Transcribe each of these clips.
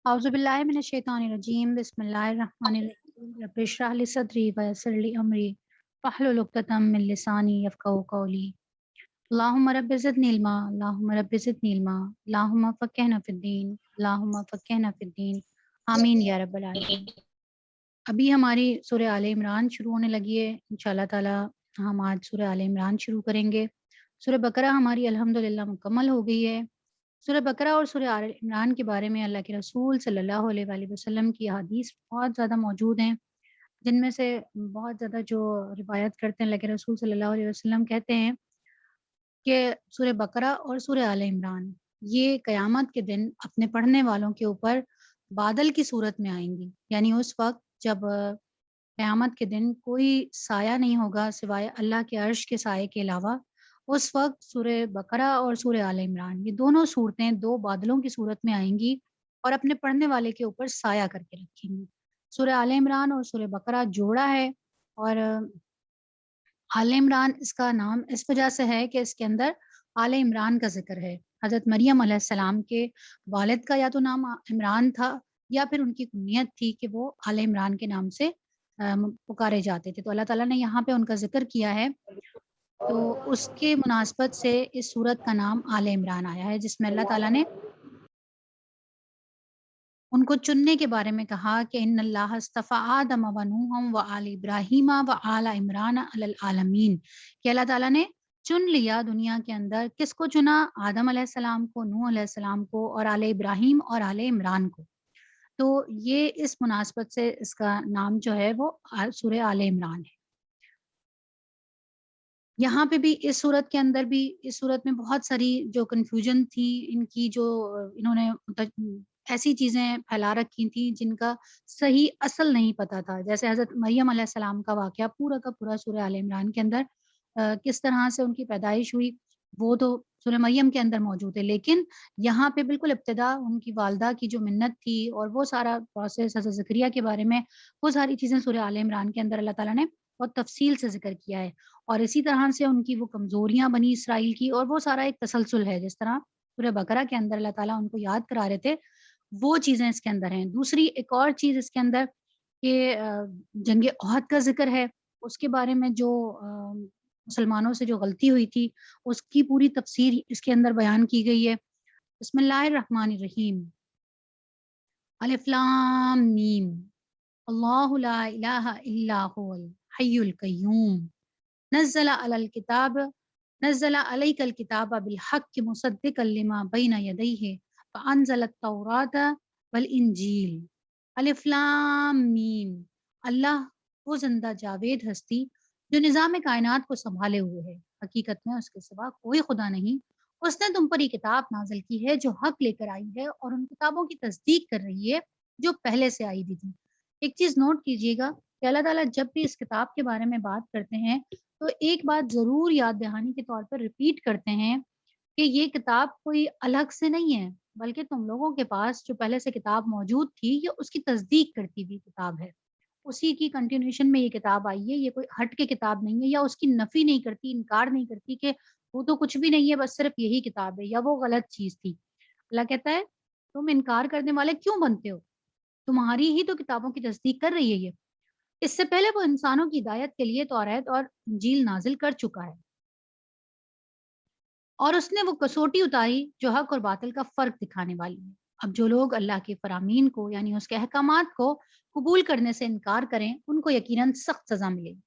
औज़ु बिल्लाहि मिनश शैतानिर रजीम बिस्मिल्लाहिर रहमानिर रहीम रब्बि इश्रह ली सदरी व यस्सिर ली अमरी वहलुल उक़दतम मिन लिसानी यफ़क़हू क़ौली। अल्लाहुम्मा रब्बि ज़िदनी इल्मा अल्लाहुम्मा रब्बि ज़िदनी इल्मा अल्लाहुम्मा फ़क़्हिना फ़िद्दीन अल्लाहुम्मा फ़क़्हिना फ़िद्दीन आमीन या रब्बल आलमीन। अभी हमारी सूरह आले इमरान शुरू होने लगी है। इंशाअल्लाह ताला हम आज सूरह आले इमरान शुरू करेंगे। सूरह बकरा हमारी अल्हम्दुलिल्लाह मुकम्मल हो गई है। सूरह बकरा और सूरह आले इमरान के बारे में अल्लाह के रसूल सल्लल्लाहु अलैहि वसल्लम की अहादीस बहुत ज़्यादा मौजूद हैं, जिनमें से बहुत ज़्यादा जो रिवायत करते हैं अल्लाह के रसूल सल्लल्लाहु अलैहि वसल्लम कहते हैं कि सूरह बकरा और सूरह आले इमरान ये क़यामत के दिन अपने पढ़ने वालों के ऊपर बादल की सूरत में आएँगी। यानी उस वक़्त जब क़यामत के दिन कोई साया नहीं होगा सिवाय अल्लाह के अर्श के साये के अलावा, उस वक़्त सूरह बकरा और सूरह आले इमरान ये दोनों सूरतें 2 बादलों की सूरत में आएँगी और अपने पढ़ने वाले के ऊपर साया करके रखेंगी। सूरह आले इमरान और सूरह बकरा जोड़ा है और आले इमरान इसका नाम इस वजह से है कि इसके अंदर आले इमरान का ज़िक्र है। हज़रत मरियम अलैहिस्सलाम के वालिद का या तो नाम इमरान था या फिर उनकी कुन्नियत थी कि वो आले इमरान के नाम से पुकारे जाते थे। तो अल्लाह ताला ने यहाँ पे उनका ज़िक्र किया है, तो उसके मुनासबत से इस सूरत का नाम आले इमरान आया है, जिसमें अल्लाह ताला ने उनको चुनने के बारे में कहा कि इन्नल्लाह अस्तफ़ा आदम व नूहम व आल इब्राहीम व आला इमरान अलल आलमीन कि अल्लाह ताला ने चुन लिया दुनिया के अंदर किसको चुना? आदम अलैहिस्सलाम को, नूह अलैहिस्सलाम को और आले इब्राहीम और आले इमरान को। तो ये इस मुनासबत से इसका नाम जो है वो सूरह आले इमरान है। यहाँ पे भी इस सूरत के अंदर भी इस सूरत में बहुत सारी जो कन्फ्यूजन थी इनकी जो इन्होंने ऐसी चीज़ें फैला रखी थी जिनका सही असल नहीं पता था। जैसे हज़रत मरियम अलैहिस्सलाम का वाक़या पूरा का पूरा सूरह आले इमरान के अंदर किस तरह से उनकी पैदाइश हुई, वो तो सूरह मरियम के अंदर मौजूद है। लेकिन यहाँ पे बिल्कुल इब्तिदा उनकी वालिदा की जो मिन्नत थी और वो सारा प्रोसेस हज़रत ज़करिया के बारे में, वो सारी चीज़ें सूरह आले इमरान के अंदर अल्लाह ताला ने बहुत तफ़सील से ज़िक्र किया है। और इसी तरह से उनकी वो कमज़ोरियाँ बनी इसराइल की और वो सारा एक तसलसल है, जिस तरह सूरह बकरा के अंदर अल्लाह ताला उनको याद करा रहे थे, वो चीज़ें इसके अंदर हैं। दूसरी एक और चीज़ इसके अंदर कि जंग ओहद का ज़िक्र है, उसके बारे में जो मुसलमानों से जो गलती हुई थी, उसकी पूरी तफ़सीर इसके अंदर बयान की गई है। बिस्मिल्लाहिर रहमानिर रहीम, अलिफ लाम मीम, अल्लाहु ला इलाहा इल्ला हुवल हय्युल कय्यूम, नज़्ज़ला अलल किताब नज़्ज़ला अलैकल किताब बिल हक़्क़ि मुसद्दिक़न लिमा बैन यदैहि व अनज़ला तौरात वल इंजील। अलिफ लाम मीम। अल्लाह वो ज़िंदा जावेद हस्ती जो निज़ाम कायनात को सँभाले हुए है। हकीकत में उसके सिवा कोई खुदा नहीं। उसने तुम पर ये किताब नाज़िल की है जो हक़ लेकर आई है और उन किताबों की तस्दीक कर रही है जो पहले से आई भी थी। एक चीज़ नोट कीजिएगा कि अल्लाह ताला जब भी इस किताब के बारे में बात करते हैं, तो एक बात ज़रूर याद दहानी के तौर पर रिपीट करते हैं कि ये किताब कोई अलग से नहीं है, बल्कि तुम लोगों के पास जो पहले से किताब मौजूद थी, ये उसकी तस्दीक करती हुई किताब है। उसी की कंटिन्यूएशन में ये किताब आई है, ये कोई हट के किताब नहीं है या उसकी नफ़ी नहीं करती, इनकार नहीं करती कि वो तो कुछ भी नहीं है, बस सिर्फ़ यही किताब है या वो गलत चीज़ थी। अल्लाह कहता है, तुम इनकार करने वाले क्यों बनते हो? तुम्हारी ही तो किताबों की तस्दीक कर रही है ये। इससे पहले वो इंसानों की हिदायत के लिए तौरात और इंजील नाज़िल कर चुका है और उसने वो कसौटी उतारी जो हक और बातिल का फ़र्क दिखाने वाली है। अब जो लोग अल्लाह के फ़रामीन को यानी उसके अहकामात को कबूल करने से इनकार करें, उनको यकीनन सख्त सज़ा मिलेगी।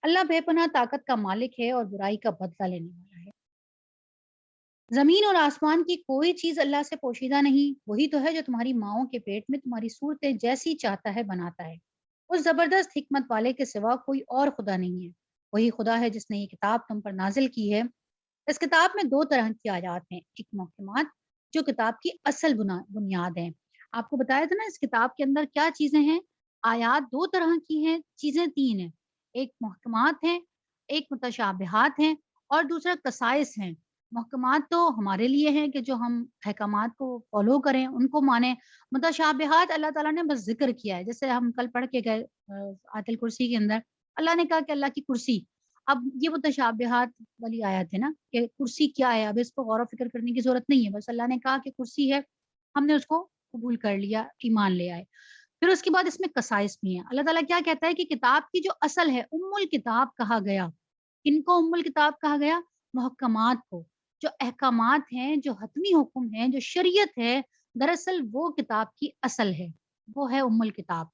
अल्लाह बेपनाह ताकत का मालिक है और बुराई का बदला लेने वाला है। ज़मीन और आसमान की कोई चीज़ अल्लाह से पोशीदा नहीं, वही तो है जो तुम्हारी माँओं के पेट में तुम्हारी सूरतें जैसी चाहता है बनाता है। उस ज़बरदस्त हिकमत वाले के सिवा कोई और खुदा नहीं है। वही खुदा है जिसने ये किताब तुम पर नाज़िल की है। इस किताब में 2 तरह की आयात हैं, एक मुहकमात जो किताब की असल बुनियाद है। आपको बताया था ना इस किताब के अंदर क्या चीज़ें हैं? आयात 2 तरह की हैं, चीज़ें 3 हैं। एक मुहकमात हैं, एक मुतशाबिहात हैं और दूसरा कसाइस हैं। मुहकमात तो हमारे लिए हैं कि जो हम अहकामात को फ़ॉलो करें, उनको मानें। मुतशाबिहात अल्लाह ताला ने बस ज़िक्र किया है। जैसे हम कल पढ़ के गए आयतुल कुर्सी के अंदर, अल्लाह ने कहा कि अल्लाह की कुर्सी। अब ये मुतशाबिहात वाली आयत है ना कि कुर्सी क्या है? अब इसको गौर-व-फ़िक्र करने की ज़रूरत नहीं है। बस अल्लाह ने कहा कि कुर्सी है, हमने उसको قبول کر لیا، ایمان لے آئے۔ پھر اس کے بعد اس میں قصائص بھی ہیں۔ اللہ تعالیٰ کیا کہتا ہے کہ کتاب کی جو اصل ہے، الکتاب کہا گیا۔ کن کو الکتاب کہا گیا؟ محکمات کو، جو احکامات ہیں، جو حتمی حکم ہیں، جو شریعت ہے، دراصل وہ کتاب کی اصل ہے، وہ ہے الکتاب۔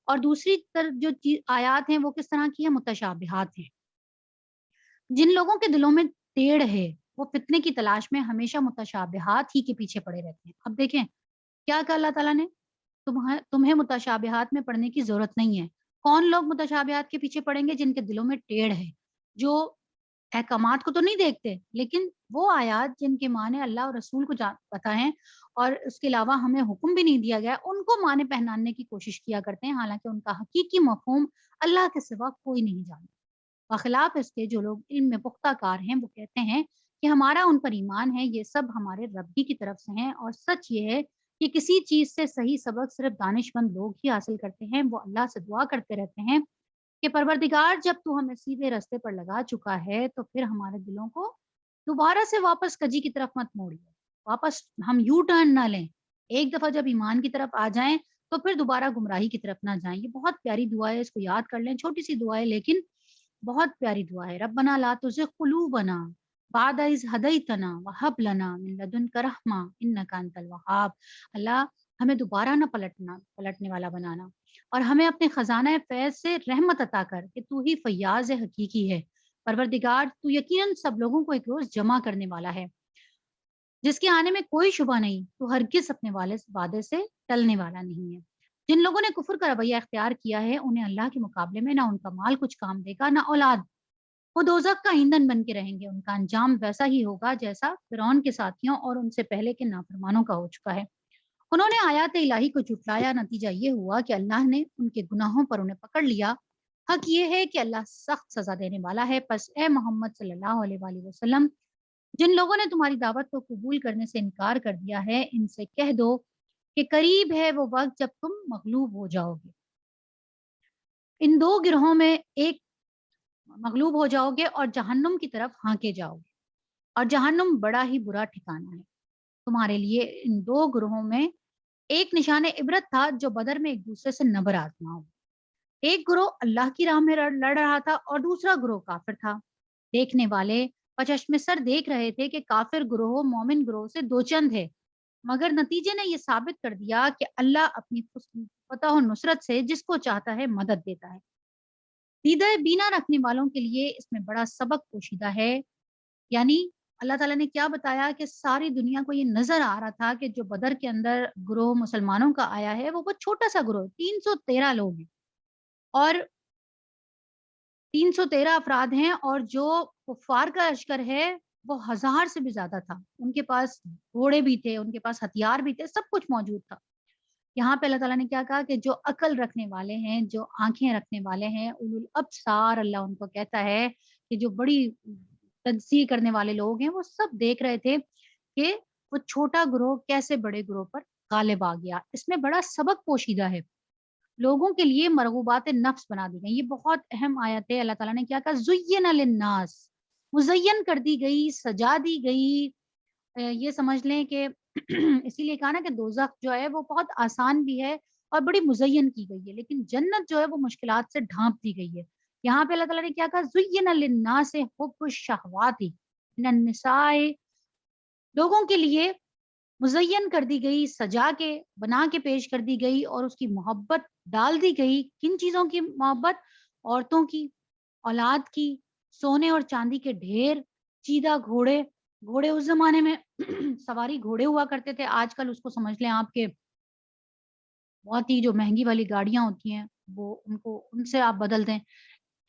اور دوسری طرف جو آیات ہیں وہ کس طرح کی ہیں؟ متشابہات ہیں۔ جن لوگوں کے دلوں میں ٹیڑھ ہے، وہ فتنے کی تلاش میں ہمیشہ متشابہات ہی کے پیچھے پڑے رہتے ہیں۔ اب دیکھیں کیا کہا اللہ تعالیٰ نے، تمہیں متشابہات میں پڑھنے کی ضرورت نہیں ہے۔ کون لوگ متشابہات کے پیچھے پڑیں گے؟ جن کے دلوں میں ٹیڑھ ہے، جو احکامات کو تو نہیں دیکھتے، لیکن وہ آیات جن کے معنی اللہ اور رسول کو پتہ ہیں اور اس کے علاوہ ہمیں حکم بھی نہیں دیا گیا، ان کو معنی پہنانے کی کوشش کیا کرتے ہیں، حالانکہ ان کا حقیقی مفہوم اللہ کے سوا کوئی نہیں جانتا۔ بخلاف اس کے جو لوگ علم میں پختہ کار ہیں، وہ کہتے ہیں کہ ہمارا ان پر ایمان ہے، یہ سب ہمارے رب ہی کی طرف سے ہیں، اور سچ یہ ہے کہ کسی چیز سے صحیح سبق صرف دانش مند لوگ ہی حاصل کرتے ہیں۔ وہ اللہ سے دعا کرتے رہتے ہیں کہ پروردگار، جب تو ہمیں سیدھے راستے پر لگا چکا ہے تو پھر ہمارے دلوں کو دوبارہ سے واپس کجی کی طرف مت موڑیے، واپس ہم یو ٹرن نہ لیں۔ ایک دفعہ جب ایمان کی طرف آ جائیں تو پھر دوبارہ گمراہی کی طرف نہ جائیں۔ یہ بہت پیاری دعا ہے، اس کو یاد کر لیں، چھوٹی سی دعا ہے لیکن بہت پیاری دعا ہے۔ ربنا لا تزغ قلوبنا بعد اذ ہدیتنا وہب لنا من لدنک رحمہ انک انت الوہاب۔ اللہ ہمیں دوبارہ نہ پلٹنے والا بنانا، اور ہمیں اپنے خزانہ فیض سے رحمت عطا کر کہ تو ہی فیاض حقیقی ہے۔ پروردگار، تو یقیناً سب لوگوں کو ایک روز جمع کرنے والا ہے جس کے آنے میں کوئی شبہ نہیں، تو ہرگز اپنے وعدے سے ٹلنے والا نہیں ہے۔ جن لوگوں نے کفر کا رویہ اختیار کیا ہے، انہیں اللہ کے مقابلے میں نہ ان کا مال کچھ کام دے گا، نہ اولاد۔ وہ دوزخ کا ایندھن بن کے رہیں گے، ان کا انجام ویسا ہی ہوگا جیسا فرعون کے ساتھیوں اور ان سے پہلے کے نافرمانوں کا ہو چکا ہے۔ انہوں نے آیات الہی کو جھٹلایا، نتیجہ یہ ہوا کہ اللہ نے ان کے گناہوں پر انہیں پکڑ لیا۔ حق یہ ہے کہ اللہ سخت سزا دینے والا ہے۔ پس اے محمد صلی اللہ علیہ وآلہ وسلم، جن لوگوں نے تمہاری دعوت کو قبول کرنے سے انکار کر دیا ہے، ان سے کہہ دو کہ قریب ہے وہ وقت جب تم مغلوب ہو جاؤ گے۔ ان دو گروہوں میں ایک مغلوب ہو جاؤ گے اور جہنم کی طرف ہانکے جاؤ گے، اور جہنم بڑا ہی برا ٹھکانہ ہے تمہارے لیے۔ ان دو گروہوں میں ایک نشان عبرت تھا جو بدر میں ایک دوسرے سے نبر آزما ہو۔ ایک گروہ اللہ کی راہ میں لڑ رہا تھا اور دوسرا گروہ کافر تھا۔ دیکھنے والے پچشم سر دیکھ رہے تھے کہ کافر گروہ مومن گروہ سے دو چند ہے، مگر نتیجے نے یہ ثابت کر دیا کہ اللہ اپنی فتح و نصرت سے جس کو چاہتا ہے مدد دیتا ہے۔ دیدہ بینا رکھنے والوں کے لیے اس میں بڑا سبق پوشیدہ ہے، یعنی اللہ تعالیٰ نے کیا بتایا کہ ساری دنیا کو یہ نظر آ رہا تھا کہ جو بدر کے اندر گروہ مسلمانوں کا آیا ہے وہ بہت چھوٹا سا گروہ، 313 لوگ ہیں، اور 313 افراد ہیں، اور جو کفار کا لشکر ہے وہ 1000 سے بھی زیادہ تھا۔ ان کے پاس گھوڑے بھی تھے، ان کے پاس ہتھیار بھی تھے، سب کچھ موجود تھا۔ یہاں پہ اللہ تعالیٰ نے کیا کہا کہ جو عقل رکھنے والے ہیں، جو آنکھیں رکھنے والے ہیں، اولو الابصار اللہ ان کو کہتا ہے، کہ جو بڑی تجزیے کرنے والے لوگ ہیں، وہ سب دیکھ رہے تھے کہ وہ چھوٹا گروہ کیسے بڑے گروہ پر غالب آ گیا۔ اس میں بڑا سبق پوشیدہ ہے، لوگوں کے لیے مرغوبات نفس بنا دی گئی۔ یہ بہت اہم آیت ہے۔ اللہ تعالیٰ نے کیا کہا؟ زین للناس، مزین کر دی گئی، سجا دی گئی۔ یہ سمجھ لیں کہ اسی لیے کہا نا کہ دوزخ جو ہے وہ بہت آسان بھی ہے اور بڑی مزین کی گئی ہے، لیکن جنت جو ہے وہ مشکلات سے ڈھانپ دی گئی ہے۔ یہاں پہ اللہ تعالیٰ نے کیا کہا؟ زین للناس حب الشہوات من النساء، لوگوں کے لیے مزین کر دی گئی، سجا کے بنا کے پیش کر دی گئی، اور اس کی محبت ڈال دی گئی۔ کن چیزوں کی محبت؟ عورتوں کی، اولاد کی، سونے اور چاندی کے ڈھیر، چیدہ گھوڑے۔ گھوڑے اس زمانے میں سواری گھوڑے ہوا کرتے تھے، آج کل اس کو سمجھ لیں آپ کے بہت ہی جو مہنگی والی گاڑیاں ہوتی ہیں وہ ان سے آپ بدل دیں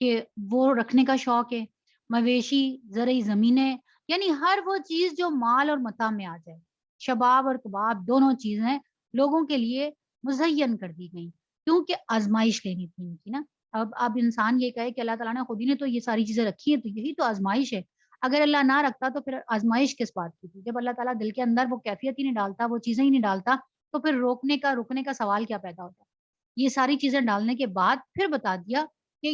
کہ وہ رکھنے کا شوق ہے۔ مویشی، زرعی زمینیں، یعنی ہر وہ چیز جو مال اور متاع میں آ جائے۔ شباب اور کباب دونوں چیزیں لوگوں کے لیے مزین کر دی گئیں، کیونکہ آزمائش لینی تھی ان کی نا۔ اب انسان یہ کہے کہ اللہ تعالیٰ نے خود ہی نے تو یہ ساری چیزیں رکھی ہیں، تو یہی تو آزمائش ہے۔ اگر اللہ نہ رکھتا تو پھر آزمائش کس بات کی تھی؟ جب اللہ تعالیٰ دل کے اندر وہ کیفیت ہی نہیں ڈالتا، وہ چیزیں ہی نہیں ڈالتا، تو پھر رکنے کا سوال کیا پیدا ہوتا؟ یہ ساری چیزیں ڈالنے کے بعد پھر بتا دیا کہ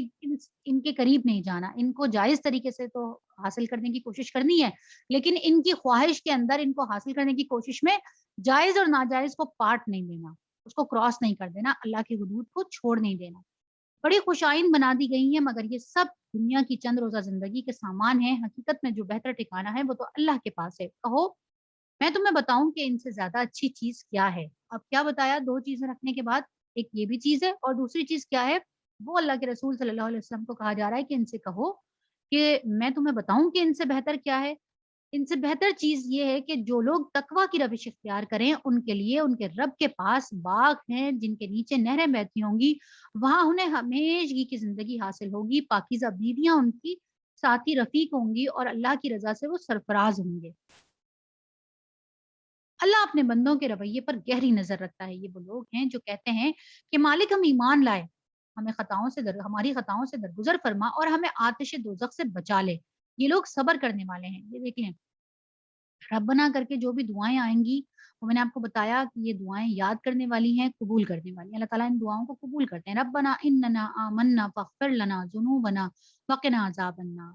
ان کے قریب نہیں جانا، ان کو جائز طریقے سے تو حاصل کرنے کی کوشش کرنی ہے، لیکن ان کی خواہش کے اندر ان کو حاصل کرنے کی کوشش میں جائز اور ناجائز کو پاٹ نہیں دینا، اس کو کراس نہیں کر دینا، اللہ کی حدود کو چھوڑ نہیں دینا۔ بڑی خوشائند بنا دی گئی ہیں، مگر یہ سب دنیا کی چند روزہ زندگی کے سامان ہیں، حقیقت میں جو بہتر ٹھکانہ ہے وہ تو اللہ کے پاس ہے۔ کہو میں تمہیں بتاؤں کہ ان سے زیادہ اچھی چیز کیا ہے؟ اب کیا بتایا؟ 2 چیزیں رکھنے کے بعد ایک یہ بھی چیز ہے اور دوسری چیز کیا ہے؟ وہ اللہ کے رسول صلی اللہ علیہ وسلم کو کہا جا رہا ہے کہ ان سے کہو کہ میں تمہیں بتاؤں کہ ان سے بہتر کیا ہے؟ ان سے بہتر چیز یہ ہے کہ جو لوگ تقوی کی روش اختیار کریں ان کے لیے ان کے رب کے پاس باغ ہیں جن کے نیچے نہریں بہتی ہوں گی، وہاں انہیں ہمیشگی کی زندگی حاصل ہوگی، پاکیزہ بیویاں ان کی ساتھی رفیق ہوں گی اور اللہ کی رضا سے وہ سرفراز ہوں گے۔ اللہ اپنے بندوں کے رویے پر گہری نظر رکھتا ہے۔ یہ وہ لوگ ہیں جو کہتے ہیں کہ مالک ہم ایمان لائے، ہماری خطاؤں سے درگزر فرما اور ہمیں آتش دوزخ سے بچا لے۔ یہ لوگ صبر کرنے والے ہیں۔ یہ دیکھ لیں، ربنا کر کے جو بھی دعائیں آئیں گی، وہ میں نے آپ کو بتایا کہ یہ دعائیں یاد کرنے والی ہیں، قبول کرنے والی ہیں۔ اللہ تعالیٰ ان دعاؤں کو قبول کرتے ہیں۔ ربنا اننا آمنا فاغفر لنا ذنوبنا وقنا عذاب النار۔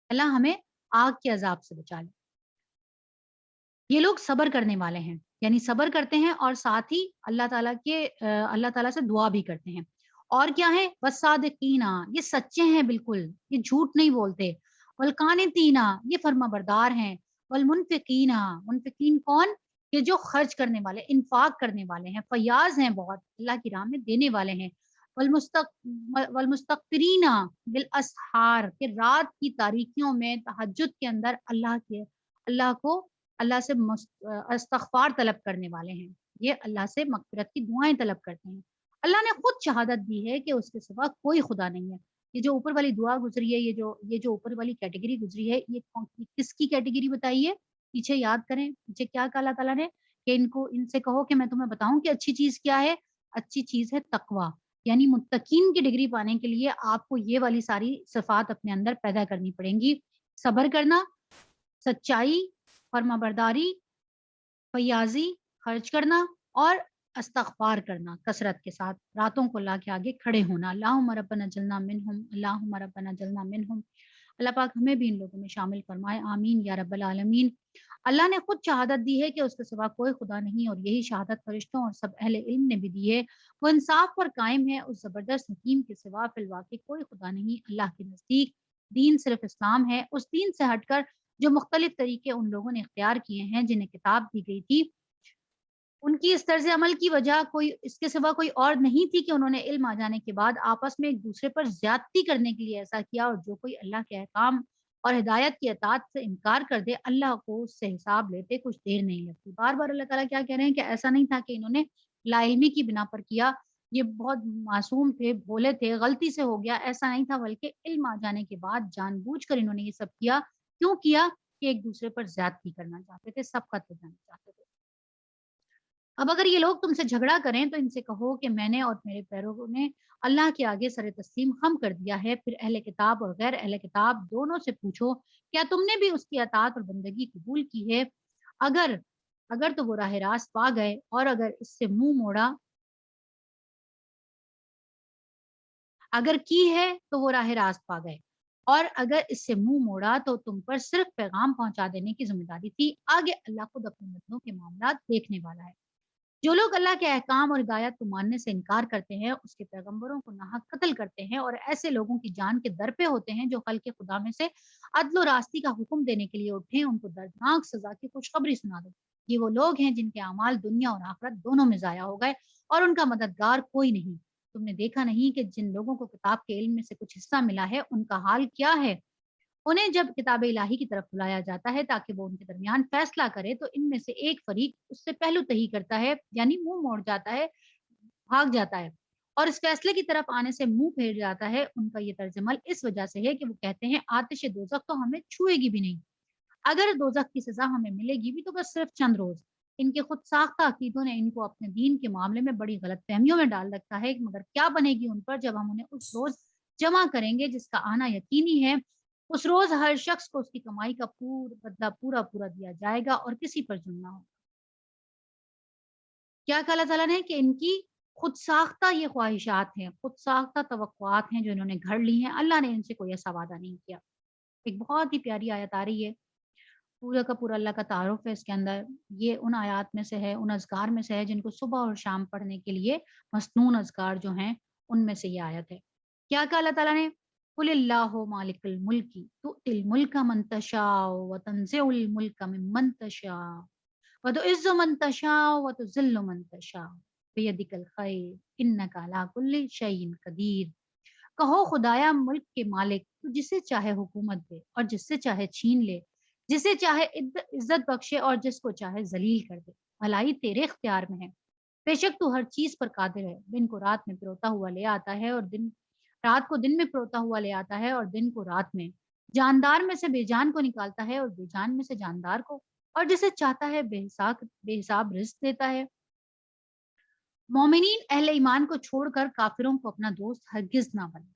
اللہ ہمیں آگ کے عذاب سے بچا لے۔ یہ لوگ صبر کرنے والے ہیں، یعنی صبر کرتے ہیں اور ساتھ ہی اللہ تعالیٰ سے دعا بھی کرتے ہیں۔ اور کیا ہے؟ والصادقین، یہ سچے ہیں بالکل، یہ جھوٹ نہیں بولتے۔ والقانتین، یہ فرما بردار ہیں۔ والمنفقین، منفقین کون؟ کہ جو خرچ کرنے والے، انفاق کرنے والے ہیں، فیاض ہیں، بہت اللہ کی راہ میں دینے والے ہیں۔ والمستغفرین بالاسحار، کہ رات کی تاریکیوں میں تہجد کے اندر اللہ کو اللہ سے استغفار طلب کرنے والے ہیں، یہ اللہ سے مغفرت کی دعائیں طلب کرتے ہیں۔ اللہ نے خود شہادت دی ہے کہ اس کے سوا کوئی خدا نہیں ہے۔ یہ جو اوپر والی دعا گزری ہے، یہ جو اوپر والی کیٹیگری گزری ہے، یہ کس کی کیٹیگری بتائیے؟ پیچھے یاد کریں، پیچھے کیا کہا اللہ تعالیٰ نے کہ ان سے کہو کہ میں تمہیں بتاؤں کہ اچھی چیز کیا ہے؟ اچھی چیز ہے تقوی، یعنی متقین کی ڈگری پانے کے لیے آپ کو یہ والی ساری صفات اپنے اندر پیدا کرنی پڑیں گی۔ صبر کرنا، سچائی، فرما برداری، فیاضی، خرچ کرنا اور استغفار کرنا کثرت کے ساتھ، راتوں کو اللہ کے آگے کھڑے ہونا۔ اللہم ربنا جلنا منہم، اللہم ربنا جلنا منہم۔ اللہ پاک ہمیں بھی ان لوگوں میں شامل فرمائے، آمین یا رب العالمین۔ اللہ نے خود شہادت دی ہے کہ اس کے سوا کوئی خدا نہیں، اور یہی شہادت فرشتوں اور سب اہل علم نے بھی دی ہے۔ وہ انصاف پر قائم ہے، اس زبردست حکیم کے سوا فی الواقع کوئی خدا نہیں۔ اللہ کے نزدیک دین صرف اسلام ہے، اس دین سے ہٹ کر جو مختلف طریقے ان لوگوں نے اختیار کیے ہیں جنہیں کتاب دی گئی تھی، ان کی اس طرز عمل کی وجہ کوئی اس کے سوا کوئی اور نہیں تھی کہ انہوں نے علم آ جانے کے بعد آپس میں ایک دوسرے پر زیادتی کرنے کے لیے ایسا کیا، اور جو کوئی اللہ کے احکام اور ہدایت کی اطاعت سے انکار کر دے، اللہ کو اس سے حساب لیتے کچھ دیر نہیں لگتی۔ بار بار اللہ تعالیٰ کیا کہہ رہے ہیں کہ ایسا نہیں تھا کہ انہوں نے لا علمی کی بنا پر کیا، یہ بہت معصوم تھے، بھولے تھے، غلطی سے ہو گیا، ایسا نہیں تھا، بلکہ علم آ جانے کے بعد جان بوجھ کر انہوں نے یہ سب کیا۔ کیوں کیا؟ کہ ایک دوسرے پر زیادتی کرنا چاہتے تھے، سبقت ہو جانا چاہتے تھے۔ اب اگر یہ لوگ تم سے جھگڑا کریں تو ان سے کہو کہ میں نے اور میرے پیرووں نے اللہ کے آگے سر تسلیم خم کر دیا ہے، پھر اہل کتاب اور غیر اہل کتاب دونوں سے پوچھو کیا تم نے بھی اس کی اطاعت اور بندگی قبول کی ہے؟ اگر اگر تو وہ راہ راست پا گئے، اور اگر اس سے منہ موڑا، اگر کی ہے تو وہ راہ راست پا گئے، اور اگر اس سے منہ موڑا تو تم پر صرف پیغام پہنچا دینے کی ذمہ داری تھی، آگے اللہ خود اپنے بندوں کے معاملات دیکھنے والا ہے۔ جو لوگ اللہ کے احکام اور ہدایت کو ماننے سے انکار کرتے ہیں، اس کے پیغمبروں کو ناحق قتل کرتے ہیں، اور ایسے لوگوں کی جان کے در پہ ہوتے ہیں جو خلق خدا میں سے عدل و راستی کا حکم دینے کے لیے اٹھیں، ان کو دردناک سزا کی خوشخبری سنا دو۔ یہ وہ لوگ ہیں جن کے اعمال دنیا اور آخرت دونوں میں ضائع ہو گئے، اور ان کا مددگار کوئی نہیں۔ تم نے دیکھا نہیں کہ جن لوگوں کو کتاب کے علم میں سے کچھ حصہ ملا ہے ان کا حال کیا ہے؟ انہیں جب کتاب الہی کی طرف بلایا جاتا ہے تاکہ وہ ان کے درمیان فیصلہ کرے، تو ان میں سے ایک فریق اس سے پہلو تہی کرتا ہے، یعنی منہ موڑ جاتا ہے، بھاگ جاتا ہے، اور اس فیصلے کی طرف آنے سے منہ پھیر جاتا ہے۔ ان کا یہ طرز عمل اس وجہ سے ہے کہ وہ کہتے ہیں آتش دوزخ تو ہمیں چھوئے گی بھی نہیں، اگر دوزخ کی سزا ہمیں ملے گی بھی تو بس صرف چند روز۔ ان کے خود ساختہ عقیدوں نے ان کو اپنے دین کے معاملے میں بڑی غلط فہمیوں میں ڈال رکھا ہے، مگر کیا بنے گی ان پر جب ہم انہیں اس روز جمع کریں گے جس کا آنا یقینی ہے۔ اس روز ہر شخص کو اس کی کمائی کا بدلہ پورا پورا دیا جائے گا اور کسی پر ظلم نہ ہوگا۔ کیا کہا اللہ تعالیٰ نے کہ ان کی خود ساختہ یہ خواہشات ہیں، خود ساختہ توقعات ہیں جو انہوں نے گھڑ لی ہیں، اللہ نے ان سے کوئی ایسا وعدہ نہیں کیا۔ ایک بہت ہی پیاری آیت آ رہی ہے पूरा का पूरा अल्लाह का तारुफ है इसके अंदर। ये उन आयात में से है, उन अज़कार में से है जिनको सुबह और शाम पढ़ने के लिए मसनून अज़कार जो हैं, उनमें से ये आयत है। क्या कहा अल्लाह ताला ने? कुलिल्लाहु मालिकुल मुल्की तुतिल मुल्का मन तशाउ व तंज़िउल मुल्का मिम्मन तशाउ व तुइज़्ज़ु मन तशाउ व तुज़िल्लु मन तशाउ बियदिकल खैर इन्नका अला कुल्ली शैइन कदीर। कहो खुदाया मुल्क के मालिक तू जिसे चाहे हुकूमत दे और जिससे चाहे छीन ले, जिसे चाहे इज्जत बख्शे और जिसको चाहे जलील कर दे। भलाई तेरे इख्तियार में है। बेशक तू हर चीज पर कादिर है। दिन को रात में पिरोता हुआ ले आता है और दिन रात को दिन में पिरोता हुआ ले आता है और दिन को रात में। जानदार में से बेजान को निकालता है और बेजान में से जानदार को, और जिसे चाहता है बेहिसाब रिज्क देता है। मोमिनीन अहले ईमान को छोड़कर काफिरों को अपना दोस्त हरगिज ना बने।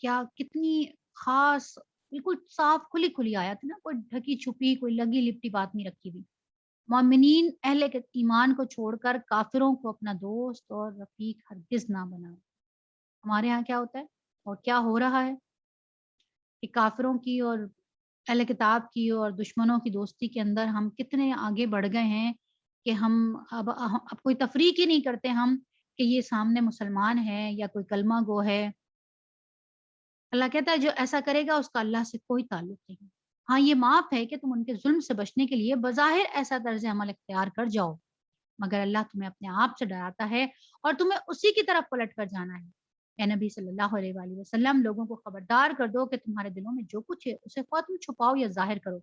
क्या कितनी खास, बिल्कुल साफ खुली खुली आयत है ना, कोई ढकी छुपी कोई लगी लिपटी बात नहीं रखी हुई। मोमिनीन अहले के ईमान को छोड़कर काफिरों को अपना दोस्त और रफीक हरगिज ना बनाए। हमारे यहाँ क्या होता है और क्या हो रहा है कि काफिरों की और अहले किताब की और दुश्मनों की दोस्ती के अंदर हम कितने आगे बढ़ गए हैं कि हम अब कोई तफरीक ही नहीं करते हम कि ये सामने मुसलमान है या कोई कलमा गो है। अल्लाह कहता है जो ऐसा करेगा उसका अल्लाह से कोई ताल्लुक नहीं। हाँ, ये माफ़ है कि तुम उनके ज़ुल्म से बचने के लिए बज़ाहिर ऐसा तर्ज़ अमल इख्तियार कर जाओ, मगर अल्लाह तुम्हें अपने आप से डराता है और तुम्हें उसी की तरफ पलट कर जाना है। या नबी सल्लल्लाहु अलैहि वसल्लम लोगों को खबरदार कर दो कि तुम्हारे दिलों में जो कुछ है उसे ख़्वाह तुम छुपाओ या ज़ाहिर करो।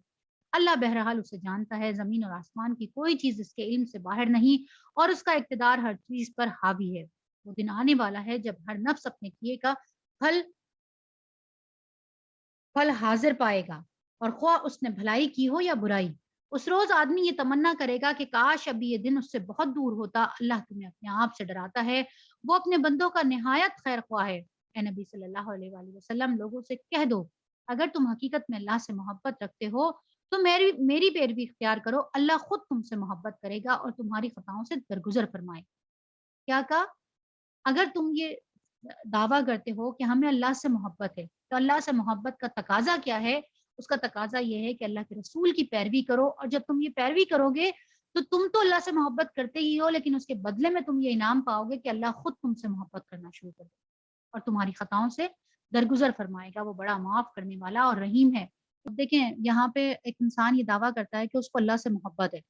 अल्लाह बहरहाल उसे जानता है, ज़मीन और आसमान की कोई चीज़ उसके इल्म से बाहर नहीं और उसका इक़्तिदार हर चीज़ पर हावी है। वो दिन आने वाला है जब हर नफ्स अपने किए का फल फल हाज़िर पाएगा और ख़्वाह उसने भलाई की हो या बुराई। उस रोज़ आदमी ये तमन्ना करेगा कि काश अभी ये दिन उससे बहुत दूर होता। अल्लाह तुम्हें अपने आप से डराता है, वो अपने बंदों का निहायत खैर ख़्वाह है। ए नबी सल्लल्लाहु अलैहि वसल्लम लोगों से कह दो, अगर तुम हकीकत में अल्लाह से मोहब्बत रखते हो, तो मेरी मेरी पैरवी इख्तियार करो, अल्लाह खुद तुमसे मोहब्बत करेगा और तुम्हारी खताओं से दरगुज़र फरमाए। क्या कहा? अगर तुम ये दावा करते हो कि हमें अल्लाह से मोहब्बत है, तो अल्लाह से मोहब्बत का तकाज़ा क्या है? उसका तकाज़ा ये है कि अल्लाह के रसूल की पैरवी करो और जब तुम ये पैरवी करोगे, तो तुम तो अल्लाह से मोहब्बत करते ही हो, लेकिन उसके बदले में तुम ये इनाम पाओगे कि अल्लाह खुद तुमसे मोहब्बत करना शुरू कर देगा और तुम्हारी खताओं से दरगुज़र फरमाएगा। वो बड़ा माफ़ करने वाला और रहीम है। अब देखें, यहाँ पे एक इंसान ये दावा करता है कि उसको अल्लाह से मोहब्बत है।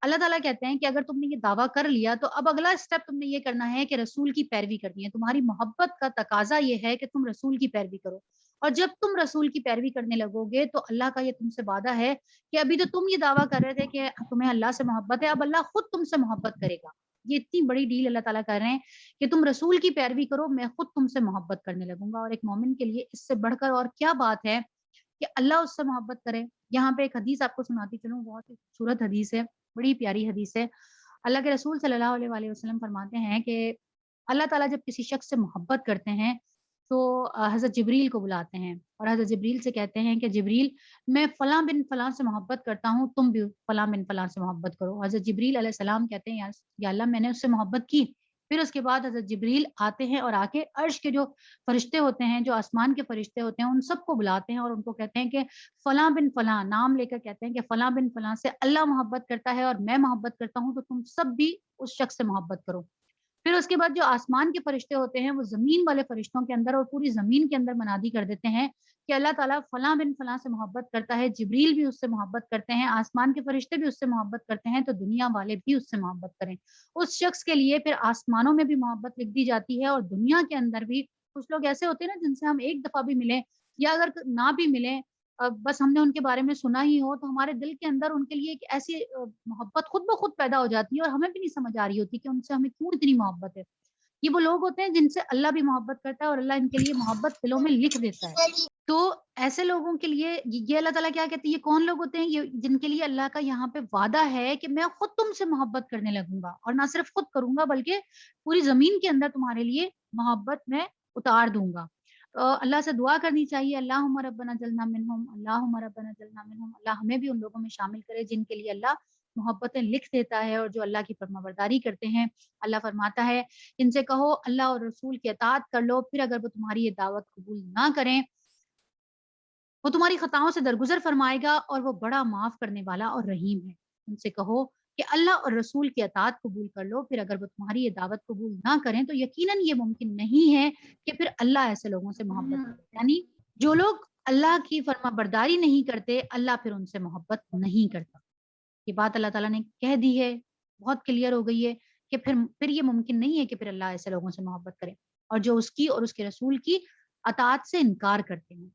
अल्लाह ताला कहते हैं कि अगर तुमने ये दावा कर लिया तो अब अगला स्टेप तुमने ये करना है कि रसूल की पैरवी करनी है। तुम्हारी मोहब्बत का तकाज़ा ये है कि तुम रसूल की पैरवी करो और जब तुम रसूल की पैरवी करने लगोगे तो अल्लाह का ये तुमसे वादा है कि अभी तो तुम ये दावा कर रहे थे कि तुम्हें अल्लाह से मोहब्बत है, अब अल्लाह खुद तुमसे मोहब्बत करेगा। ये इतनी बड़ी डील अल्लाह ताला कर रहे हैं कि तुम रसूल की पैरवी करो, मैं खुद तुमसे मोहब्बत करने लगूँगा। और एक मोमिन के लिए इससे बढ़कर और क्या बात है कि अल्लाह उससे मोहब्बत करे। यहाँ पे एक हदीस आपको सुनाती चलूँ, बहुत ही खूबसूरत हदीस है, बड़ी प्यारी हदीस है। अल्लाह के रसूल सल्लल्लाहु अलैहि वसल्लम फरमाते हैं कि अल्लाह ताला जब किसी शख्स से मोहब्बत करते हैं, तो हज़रत जिब्रील को बुलाते हैं और हज़रत जिब्रील से कहते हैं कि जिब्रील, मैं फलाँ बिन फलाँ से मोहब्बत करता हूँ, तुम भी फलाँ बिन फलाँ से मोहब्बत करो। हज़रत जिब्रील अलैहिस्सलाम कहते हैं, या अल्लाह मैंने उससे मोहब्बत की। फिर उसके बाद हज़रत जिब्रील आते हैं और आके अर्श के जो फरिश्ते होते हैं, जो आसमान के फरिश्ते होते हैं, उन सबको बुलाते हैं और उनको कहते हैं कि फलाँ बिन फलाँ नाम लेकर कहते हैं कि फलाँ बिन फलाँ से अल्लाह मोहब्बत करता है और मैं मोहब्बत करता हूँ, तो तुम सब भी उस शख्स से मोहब्बत करो। फिर उसके बाद जो आसमान के फरिश्ते होते हैं, वो ज़मीन वाले फरिश्तों के अंदर और पूरी ज़मीन के अंदर मनादी कर देते हैं कि अल्लाह ताला फलाँ बिन फलाँ से मोहब्बत करता है, जिब्रील भी उससे मोहब्बत करते हैं, आसमान के फरिश्ते भी उससे मोहब्बत करते हैं, तो दुनिया वाले भी उससे मोहब्बत करें। उस शख्स के लिए फिर आसमानों में भी मोहब्बत लिख दी जाती है और दुनिया के अंदर भी कुछ लोग ऐसे होते हैं ना जिनसे हम एक दफ़ा भी मिलें या अगर ना भी मिलें, बस हमने उनके बारे में सुना ही हो, तो हमारे दिल के अंदर उनके लिए एक ऐसी मोहब्बत खुद ब खुद पैदा हो जाती है और हमें भी नहीं समझ आ रही होती कि उनसे हमें क्यों इतनी मोहब्बत है। ये वो लोग होते हैं जिनसे अल्लाह भी मोहब्बत करता है और अल्लाह इनके लिए मोहब्बत दिलों में लिख देता है। तो ऐसे लोगों के लिए ये अल्लाह ताला क्या कहते हैं, ये कौन लोग होते हैं? ये जिनके लिए अल्लाह का यहाँ पे वादा है कि मैं खुद तुमसे मोहब्बत करने लगूँगा और ना सिर्फ़ खुद करूँगा बल्कि पूरी ज़मीन के अंदर तुम्हारे लिए मोहब्बत मैं उतार दूँगा। अल्लाह से दुआ करनी चाहिए, अल्लाहुम्मा रब्बना जल्ना मिनहुम, अल्लाहुम्मा रब्बना जल्ना मिनहुम। अल्लाह हमें भी उन लोगों में शामिल करे जिनके लिए अल्लाह मोहब्बतें लिख देता है और जो अल्लाह की फरमाबरदारी करते हैं। अल्लाह फरमाता है, इनसे कहो अल्लाह और रसूल की अताअत कर लो, फिर अगर वो तुम्हारी ये दावत कबूल ना करें وہ تمہاری خطاؤں سے درگزر فرمائے گا اور وہ بڑا معاف کرنے والا اور رحیم ہے۔ ان سے کہو کہ اللہ اور رسول کی اطاعت قبول کر لو، پھر اگر وہ تمہاری یہ دعوت قبول نہ کریں تو یقیناً یہ ممکن نہیں ہے کہ پھر اللہ ایسے لوگوں سے محبت کرے۔ یعنی جو لوگ اللہ کی فرما برداری نہیں کرتے، اللہ پھر ان سے محبت نہیں کرتا۔ یہ بات اللہ تعالیٰ نے کہہ دی ہے، بہت کلیئر ہو گئی ہے کہ پھر یہ ممکن نہیں ہے کہ پھر اللہ ایسے لوگوں سے محبت کرے، اور جو اس کی اور اس کے رسول کی اطاعت سے انکار کرتے ہیں۔